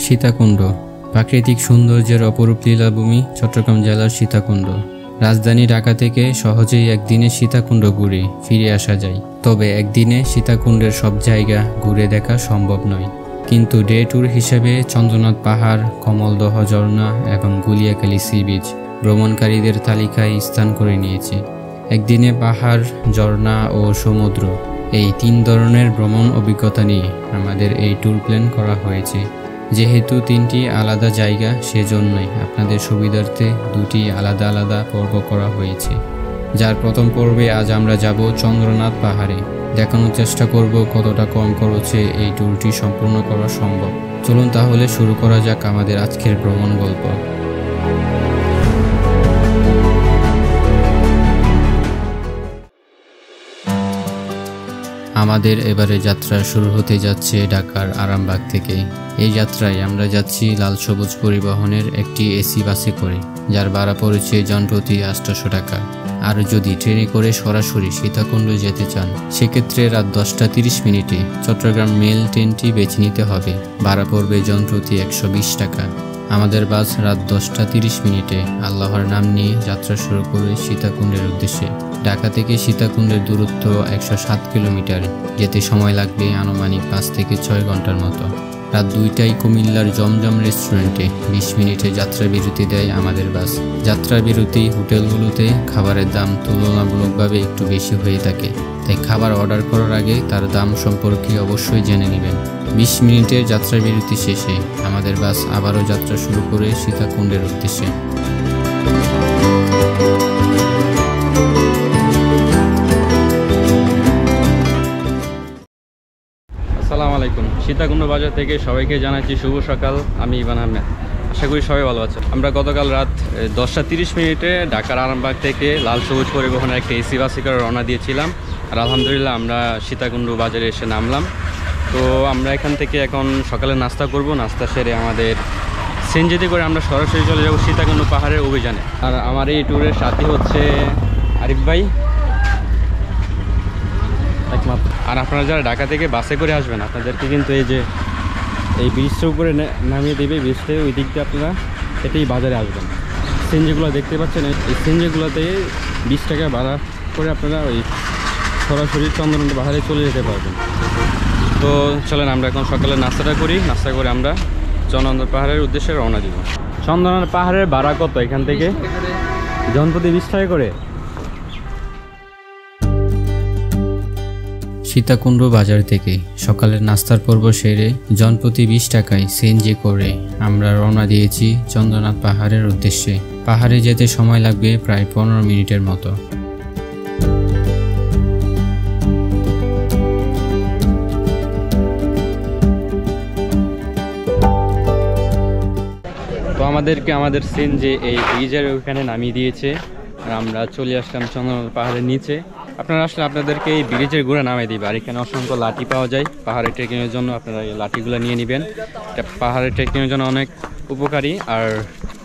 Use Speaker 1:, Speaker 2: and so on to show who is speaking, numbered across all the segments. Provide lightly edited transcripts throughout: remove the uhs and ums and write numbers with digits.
Speaker 1: সীতাকুণ্ড প্রাকৃতিক সৌন্দর্যের অপরূপ লীলাভূমি চট্টগ্রাম জেলার সীতাকুণ্ড। রাজধানী ঢাকা থেকে সহজেই একদিনে সীতাকুণ্ড ঘুরে ফিরে আসা যায়, তবে একদিনে সীতাকুণ্ডের সব জায়গা ঘুরে দেখা সম্ভব নয়। কিন্তু ডে ট্যুর হিসেবে চন্দ্রনাথ পাহাড়, কমলদহ ঝর্ণা এবং গুলিয়াখালী সি বিচ ভ্রমণকারীদের তালিকায় স্থান করে নিয়েছে। একদিনে পাহাড়, ঝর্ণা ও সমুদ্র এই 3 ধরনের ভ্রমণ অভিজ্ঞতা নিয়ে আমাদের এই ট্যুর প্ল্যান করা হয়েছে। যেহেতু 3টি আলাদা জায়গা, সেজন্যই আপনাদের সুবিধার্থে 2টি আলাদা আলাদা পর্ব করা হয়েছে। যার প্রথম পর্বে আজ আমরা যাব চন্দ্রনাথ পাহাড়ে। দেখানোর চেষ্টা করব কতটা কম খরচে এই ট্যুরটি সম্পূর্ণ করা সম্ভব। চলুন তাহলে শুরু করা যাক আমাদের আজকের ভ্রমণ গল্প। আমাদের এবারে যাত্রা শুরু হতে যাচ্ছে ঢাকার আরামবাগ থেকে। এই যাত্রায় আমরা যাচ্ছি লাল সবুজ পরিবহনের একটি এসি বাসে করে, যার ভাড়া পড়েছে জনপ্রতি 800 টাকা। আর যদি ট্রেনে করে সরাসরি সীতাকুণ্ড যেতে চান, সেক্ষেত্রে রাত 10টা 30 মিনিটে চট্টগ্রাম মেল ট্রেনটি বেছে নিতে হবে। ভাড়া পড়বে জনপ্রতি 120 টাকা। আমাদের বাস রাত 10টা 30 মিনিটে আল্লাহর নাম নিয়ে যাত্রা শুরু করে সীতাকুণ্ডের উদ্দেশ্যে। ঢাকা থেকে সীতাকুণ্ডের দূরত্ব 107 কিলোমিটার। যেতে সময় লাগবে আনুমানিক 5 থেকে 6 ঘন্টার মতো। রাত 2টায় কুমিল্লার জমজম রেস্টুরেন্টে 20 মিনিটে যাত্রা বিরতি দেয় আমাদের বাস। যাত্রা বিরতি হোটেলগুলোতে খাবারের দাম তুলনামূলকভাবে একটু বেশি হয়ে থাকে, তাই খাবার অর্ডার করার আগে তার দাম সম্পর্কে অবশ্যই জেনে নেবেন। 20 মিনিটের যাত্রা বিরতি শেষে আমাদের বাস আবারও যাত্রা শুরু করে সীতাকুণ্ডের উদ্দেশ্যে। আসসালামু আলাইকুম। সীতাকুণ্ড বাজার থেকে সবাইকে জানাচ্ছি শুভ সকাল। আমি ইবান আহমেদ। আশা করি সবাই ভালো আছে। আমরা গতকাল রাত 10টা 30 মিনিটে ঢাকার আরামবাগ থেকে লাল সবুজ পরিবহনের একটা এসি বাসে করে রওনা দিয়েছিলাম। আর আলহামদুলিল্লাহ আমরা সীতাকুণ্ড বাজারে এসে নামলাম। তো আমরা এখান থেকে এখন সকালে নাস্তা করব। নাস্তা সেরে আমাদের সিএনজিতে করে আমরা সরাসরি চলে যাব সীতাকুণ্ড পাহাড়ের অভিযানে। আর আমার এই ট্যুরের সাথে হচ্ছে আরিফ ভাই একমাত্র। আর আপনারা যারা ঢাকা থেকে বাসে করে আসবেন, আপনাদেরকে কিন্তু এই ব্রিজটার উপরে নামিয়ে দেবে। ব্রিজটা ওই দিক দিয়ে আপনারা এটাই বাজারে আসবেন। সিএনজিগুলো দেখতে পাচ্ছেন, এই সিএনজিগুলোতে 20 টাকা ভাড়া করে আপনারা ওই সরাসরি চন্দ্রনাথ পাহাড়ে চলে যেতে পারবেন। তো চলেন আমরা এখন সকালে নাস্তাটা করি। নাস্তা করে আমরা চন্দ্রনাথ পাহাড়ের উদ্দেশ্যে রওনা দিব। চন্দ্রনাথ পাহাড়ের ভাড়া কত এখান থেকে? জনপ্রতি 20 টাকা করে। সীতাকুণ্ড বাজার থেকে সকালের নাস্তার পর্ব সেরে জনপ্রতি 20 টাকায় সিএনজি করে আমরা রওনা দিয়েছি চন্দ্রনাথ পাহাড়ের উদ্দেশ্যে। পাহাড়ে যেতে সময় লাগবে প্রায় 15 মিনিটের মতো। তো আমাদেরকে আমাদের সিএনজি এই ব্রিজের ওখানে নামিয়ে দিয়েছে। আর আমরা চলে আসলাম চন্দ্রনাথ পাহাড়ের নিচে। আপনারা আসলে আপনাদেরকে এই ব্রিজের গোড়া নামিয়ে দিবে। আর এখানে অসংখ্য লাঠি পাওয়া যায় পাহাড়ে ট্রেকিংয়ের জন্য। আপনারা এই লাঠিগুলো নিয়ে নেবেন। এটা পাহাড়ে ট্রেকিংয়ের জন্য অনেক উপকারী। আর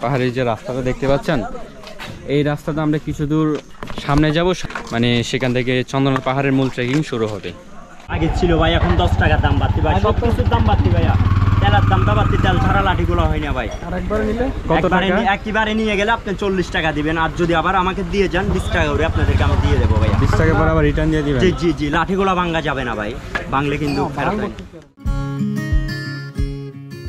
Speaker 1: পাহাড়ের যে রাস্তাটা দেখতে পাচ্ছেন, এই রাস্তাটা আমরা কিছু দূর সামনে যাব, মানে সেখান থেকে চন্দ্রনাথ পাহাড়ের মূল ট্রেকিং শুরু হবে।
Speaker 2: আগে ছিল ভাই, এখন 10 টাকার দাম বাড়তি ভাই। সব কিছুর দাম বাড়তি ভাইয়া। তেলের দামটা বাড়তি, তেল ছাড়া লাঠিগুলো হয় না ভাই।
Speaker 3: আরেকবার নিলে
Speaker 2: কত টাকা? একবারে নিয়ে গেলে আপনি 40 টাকা দিবেন। আর যদি আবার আমাকে দিয়ে যান 20 টাকা করে আপনাদেরকে আমি দিয়ে দেবো ভাইয়া।
Speaker 3: 20 টাকা পর আবার রিটার্ন দিয়ে দিবেন?
Speaker 2: জি জি জি, লাঠিগুলো ভাঙা যাবে না ভাই, ভাঙলে কিন্তু ফেরত হয়।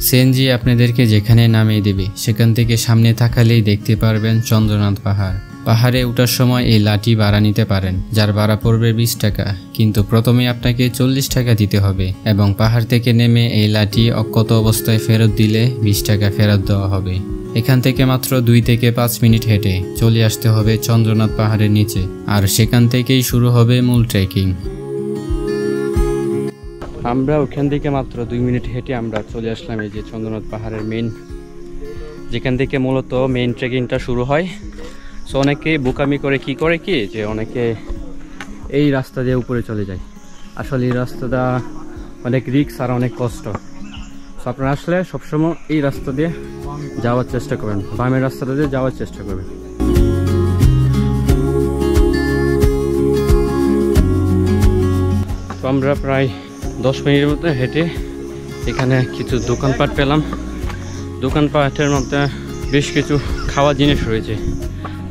Speaker 1: সিএনজি আপনাদেরকে যেখানে নামিয়ে দেবে সেখান থেকে সামনে তাকালেই দেখতে পারবেন চন্দ্রনাথ পাহাড়। পাহাড়ে ওঠার সময় এই লাঠি ভাড়া নিতে পারেন, যার ভাড়া পড়বে 20 টাকা। কিন্তু প্রথমে আপনাকে 40 টাকা দিতে হবে এবং পাহাড় থেকে নেমে এই লাঠি অক্ষত অবস্থায় ফেরত দিলে 20 টাকা ফেরত দেওয়া হবে। এখান থেকে মাত্র 2 থেকে 5 মিনিট হেঁটে চলে আসতে হবে চন্দ্রনাথ পাহাড়ের নিচে। আর সেখান থেকেই শুরু হবে মূল ট্রেকিং। আমরা ওখান থেকে মাত্র 2 মিনিট হেঁটে আমরা চলে আসলাম এই যে চন্দ্রনাথ পাহাড়ের যেখান থেকে মূলত মেইন ট্রেকিংটা শুরু হয়। সো অনেকে বোকামি করে কি যে অনেকে এই রাস্তা দিয়ে উপরে চলে যায়। আসলে এই রাস্তাটা অনেক রিস্ক আর অনেক কষ্ট। সো আপনারা আসলে সবসময় এই রাস্তা দিয়ে যাওয়ার চেষ্টা করবেন, বামের রাস্তাটা দিয়ে যাওয়ার চেষ্টা করবেন। তো আমরা প্রায় 10 মিনিটের মতো হেঁটে এখানে কিছু দোকানপাট পেলাম। দোকানপাটের মধ্যে বেশ কিছু খাওয়ার জিনিস রয়েছে,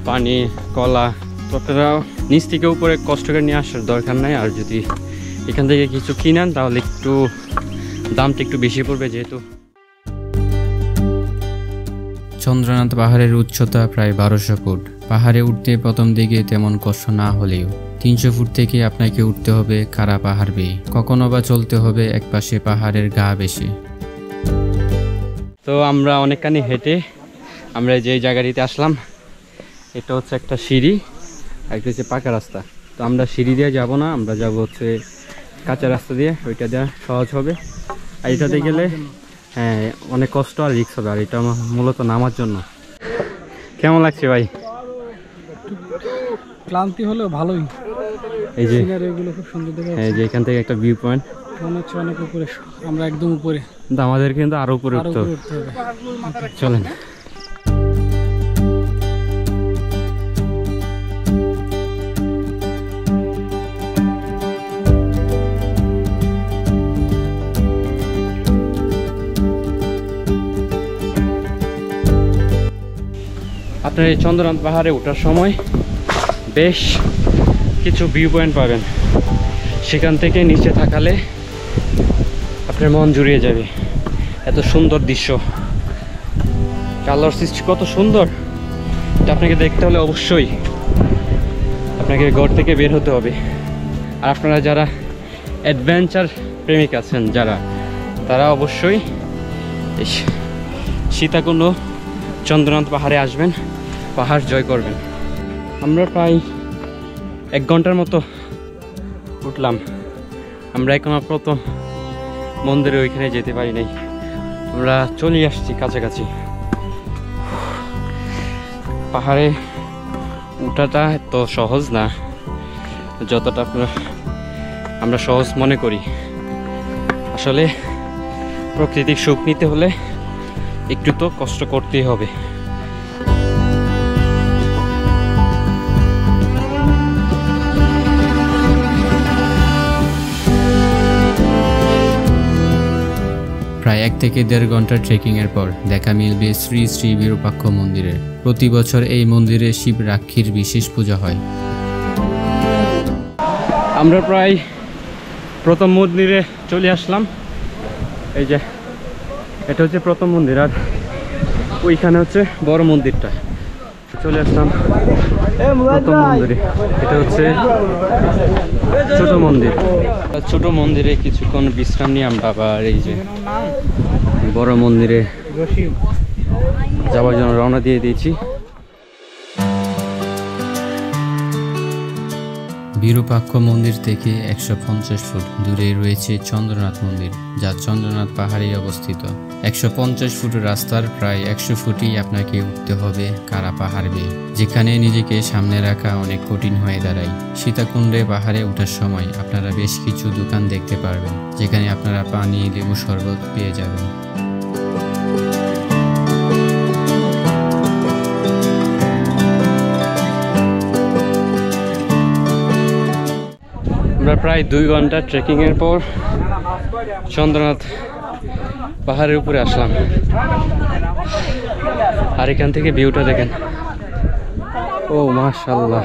Speaker 1: পানি, কলা। তো আপনারা নিচ থেকে উপরে কষ্ট করে নিয়ে আসার দরকার নাই। আর যদি এখান থেকে কিছু কিনেন তাহলে একটু দামটা একটু বেশি পড়বে। যেহেতু চন্দ্রনাথ পাহাড়ের উচ্চতা প্রায় 1200 ফুট। পাহাড়ে উঠতে প্রথম দিকে তেমন কষ্ট না হলেও 300 ফুট থেকে আপনাকে উঠতে হবে খাড়া পাহাড় বেয়ে, কখনো বা চলতে হবে একপাশে পাহাড়ের গা বেশি। তো আমরা অনেকখানি হেঁটে আমরা যে জায়গাটিতে আসলাম, এটা হচ্ছে একটা সিঁড়ি আর একটা হচ্ছে পাকা রাস্তা। তো আমরা সিঁড়ি দিয়ে যাব না, আমরা যাব হচ্ছে কাঁচা রাস্তা দিয়ে, ওইটা দিয়ে সহজ হবে। আর এটাতে গেলে হ্যাঁ অনেক কষ্ট আর রিস্ক হবে। আর এটা মূলত নামার জন্য। কেমন লাগছে ভাই?
Speaker 3: ক্লান্তি হলেও ভালোই।
Speaker 1: এই যে
Speaker 3: এগুলো খুব সুন্দর দেখা যাচ্ছে।
Speaker 1: এই যে এখান থেকে একটা ভিউ পয়েন্ট,
Speaker 3: মনে হচ্ছে অনেক উপরে, আমরা একদম উপরে।
Speaker 1: কিন্তু আমাদের কিন্তু আরো উপরে উঠতে হবে। চলেন। আপনার এই চন্দ্রনাথ পাহাড়ে ওঠার সময় বেশ কিছু ভিউ পয়েন্ট পাবেন। সেখান থেকে নিচে তাকালে আপনার মন জুড়িয়ে যাবে। এত সুন্দর দৃশ্য, আল্লাহর সৃষ্টি কত সুন্দর, এটা আপনাকে দেখতে হলে অবশ্যই আপনাকে ঘর থেকে বের হতে হবে। আর আপনারা যারা অ্যাডভেঞ্চার প্রেমিক আছেন তারা অবশ্যই সীতাকুণ্ড চন্দ্রনাথ পাহাড়ে আসবেন, পাহাড় জয় করবেন। আমরা প্রায় 1 ঘন্টার মতো উঠলাম। আমরা এখনো প্রথম মন্দিরে ওইখানে যেতে পারি নাই, আমরা চলে আসছি কাছাকাছি। পাহাড়ে উঠাটা এত সহজ না যতটা আমরা সহজ মনে করি। আসলে প্রকৃতির সুখ নিতে হলে একটু তো কষ্ট করতেই হবে। প্রায় 1 থেকে 1.5 ঘন্টার ট্রেকিংয়ের পর দেখা মিলবে শ্রী শ্রী বিরূপাক্ষ মন্দিরে। প্রতি বছর এই মন্দিরে শিব রাক্ষীর বিশেষ পূজা হয়। আমরা প্রায় প্রথম মন্দিরে চলে আসলাম। এই যে এটা হচ্ছে প্রথম মন্দির, আর ওইখানে হচ্ছে বড় মন্দিরটা। চলে আসলাম প্রথম মন্দিরে। এটা হচ্ছে ছোট মন্দির। ছোট মন্দিরে কিছুক্ষণ বিশ্রাম নিয়ে আমরা আবার এই যে বড় মন্দিরে যাওয়ার জন্য রওনা দিয়ে দিয়েছি। বিরূপাক্ষ মন্দির থেকে 150 ফুট দূরে রয়েছে চন্দ্রনাথ মন্দির, যা চন্দ্রনাথ পাহাড়ে অবস্থিত। 150 ফুট রাস্তার প্রায় 100 ফুটই আপনাকে উঠতে হবে কারা পাহাড় বেয়ে, যেখানে নিজেকে সামনে রাখা অনেক কঠিন হয়ে দাঁড়ায়। সীতাকুণ্ডে পাহাড়ে ওঠার সময় আপনারা বেশ কিছু দোকান দেখতে পারবেন, যেখানে আপনারা পানি, লেবু শরবত পেয়ে যাবেন। আমরা প্রায় 2 ঘন্টা ট্রেকিংয়ের পর চন্দ্রনাথ পাহাড়ের উপরে আসলাম। আর এখান থেকে ভিউটা দেখেন, ও মাশাআল্লাহ।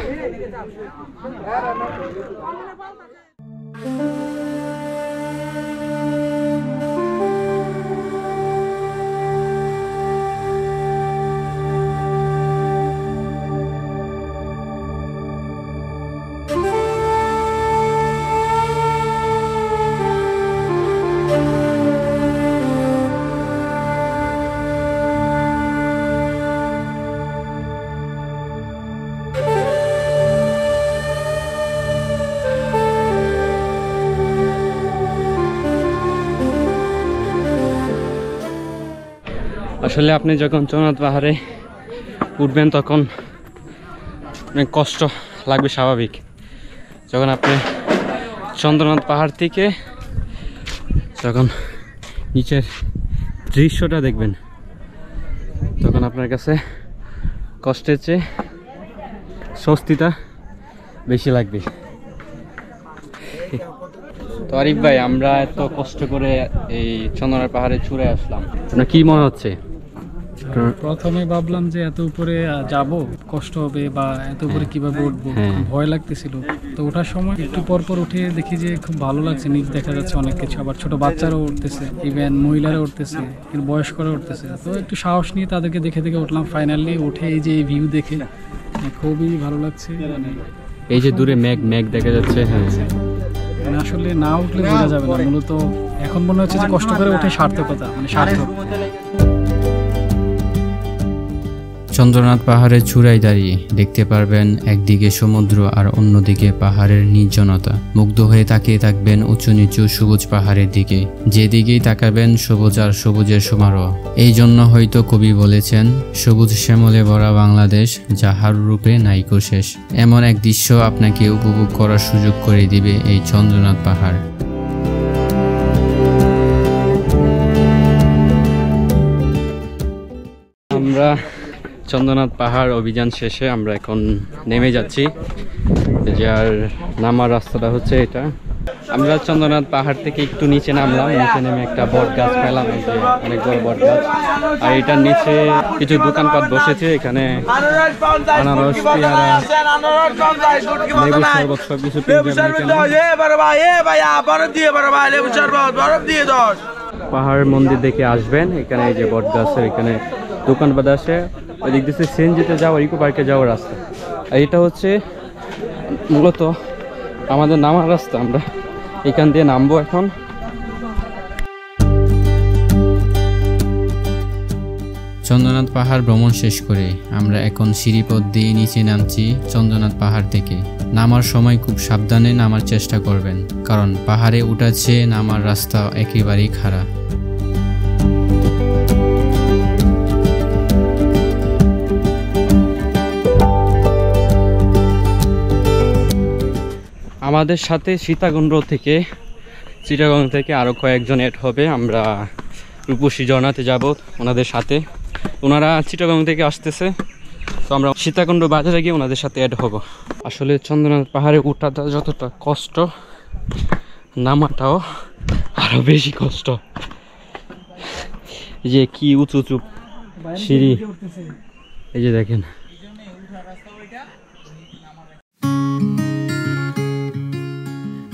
Speaker 1: আসলে আপনি যখন চন্দ্রনাথ পাহাড়ে উঠবেন তখন অনেক কষ্ট লাগবে, স্বাভাবিক। যখন আপনি চন্দ্রনাথ পাহাড় থেকে যখন নিচের দৃশ্যটা দেখবেন তখন আপনার কাছে কষ্টের চেয়ে স্বস্তিটা বেশি লাগবে। তো আরিফ ভাই, আমরা এত কষ্ট করে এই চন্দ্রনাথ পাহাড়ে চূড়ায় আসলাম, আপনার কি মনে হচ্ছে?
Speaker 3: প্রথমে ভাবলাম যে এত উপরে যাব, কষ্ট হবে বা এত উপরে কিভাবে উঠবো, ভয় লাগতেছিল। তো ওঠার সময় একটু পর পর উঠে দেখি যে খুব ভালো লাগছে, নিচ দেখা যাচ্ছে অনেক কিছু, আবার ছোট বাচ্চারাও উঠতেছে, ইভেন মহিলারা উঠতেছে, কিন্তু বয়স্করা উঠতেছে। তো একটু সাহস নিয়ে তাদেরকে দেখে দেখে উঠলাম। ফাইনালি উঠে এই যে এই ভিউ দেখে খুবই ভালো লাগছে। মানে
Speaker 1: এই যে দূরে মেঘ দেখা যাচ্ছে। হ্যাঁ,
Speaker 3: মানে আসলে না উঠলে বোঝা যাবে না। মূলত এখন মনে হচ্ছে যে কষ্ট করে উঠে সার্থকতা, মানে সার্থক।
Speaker 1: চন্দ্রনাথ পাহাড়ের চূড়ায় দাঁড়িয়ে দেখতে পারবেন একদিকে সমুদ্র আর অন্যদিকে পাহাড়ের নির্জনতা। মুগ্ধ হয়ে তাকিয়ে থাকবেন উঁচু নিচু সবুজ পাহাড়ের দিকে, যেদিকেই তাকাবেন সবুজ আর সবুজের সমারোহ। এই জন্য হয়তো কবি বলেছেন, সবুজ শ্যামলে ভরা বাংলাদেশ, যাহার রূপে নাইকো শেষ। এমন এক দৃশ্য আপনাকে উপভোগ করার সুযোগ করে দিবে এই চন্দ্রনাথ পাহাড়। আমরা চন্দ্রনাথ পাহাড় অভিযান শেষে আমরা এখন নেমে যাচ্ছি। যার নামার রাস্তাটা হচ্ছে এটা। আমরা চন্দ্রনাথ পাহাড় থেকে একটু নিচে নামলাম, নিচে নেমে একটা বট গাছ পেলাম, এই যে অনেক বড় বট গাছ। আর এটার নিচে কিছু দোকানপাট বসেছে, এখানে আনারস, পেয়ারা, লেবু শরবত সব কিছু পাহাড় মন্দির দেখে আসবেন। এখানে এই যে বট গাছের এখানে দোকানপাট আছে। ওই দিক দিয়ে সিএনজিতে যাওয়ার, ইকো পার্কে যাওয়ার রাস্তা। আর এটা হচ্ছে মূলত আমাদের নামার রাস্তা। আমরা এখান দিয়ে নামবো এখন। চন্দ্রনাথ পাহাড় ভ্রমণ শেষ করে আমরা এখন সিঁড়িপথ দিয়ে নিচে নামছি চন্দ্রনাথ পাহাড় থেকে। নামার সময় খুব সাবধানে নামার চেষ্টা করবেন, কারণ পাহাড়ে উঠাচ্ছে নামার রাস্তা একেবারেই খাড়া। আমাদের সাথে সীতাকুণ্ড থেকে, চিটাগং থেকে আরও কয়েকজন এড হবে। আমরা রূপসী ঝর্ণাতে যাব ওনাদের সাথে। ওনারা চিটাগং থেকে আসতেছে, তো আমরা সীতাকুণ্ড বাজারে গিয়ে ওনাদের সাথে অ্যাড হব। আসলে চন্দ্রনাথ পাহাড়ে উঠাটা যতটা কষ্ট, নামাটাও আরও বেশি কষ্ট। এই যে কি উঁচু উঁচু সিঁড়ি, এই যে দেখেন।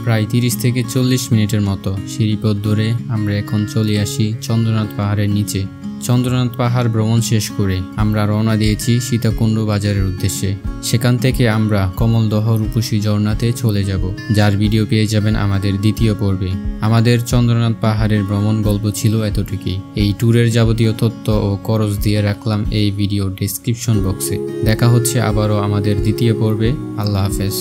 Speaker 1: প্রায় 30 থেকে 40 মিনিটের মতো সিঁড়িপথ ধরে আমরা এখন চলে আসি চন্দ্রনাথ পাহাড়ের নিচে। চন্দ্রনাথ পাহাড় ভ্রমণ শেষ করে আমরা রওনা দিয়েছি সীতাকুণ্ড বাজারের উদ্দেশ্যে। সেখান থেকে আমরা কমলদহ রূপসী ঝর্ণাতে চলে যাব, যার ভিডিও পেয়ে যাবেন আমাদের দ্বিতীয় পর্বে। আমাদের চন্দ্রনাথ পাহাড়ের ভ্রমণ গল্প ছিল এতটুকুই। এই ট্যুরের যাবতীয় তথ্য ও খরচ দিয়ে রাখলাম এই ভিডিও ডেসক্রিপশন বক্সে। দেখা হচ্ছে আবারও আমাদের দ্বিতীয় পর্বে। আল্লাহ হাফেজ।